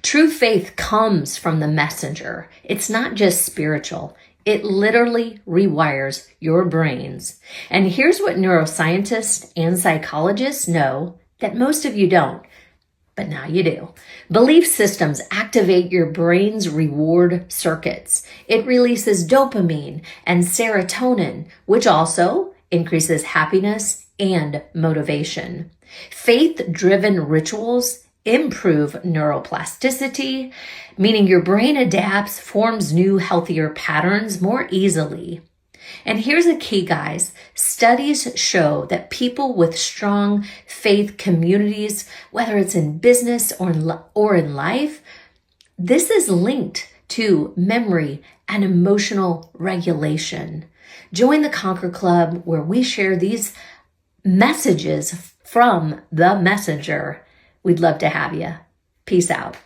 True faith comes from the messenger. It's not just spiritual. It literally rewires your brains. And here's what neuroscientists and psychologists know that most of you don't, but now you do. Belief systems activate your brain's reward circuits. It releases dopamine and serotonin, which also increases happiness and motivation. Faith-driven rituals improve neuroplasticity, meaning your brain adapts, forms new, healthier patterns more easily. And here's a key, guys. Studies show that people with strong faith communities, whether it's in business or in life, this is linked to memory and emotional regulation. Join the Conquer Club, where we share these messages from the messenger. We'd love to have you. Peace out.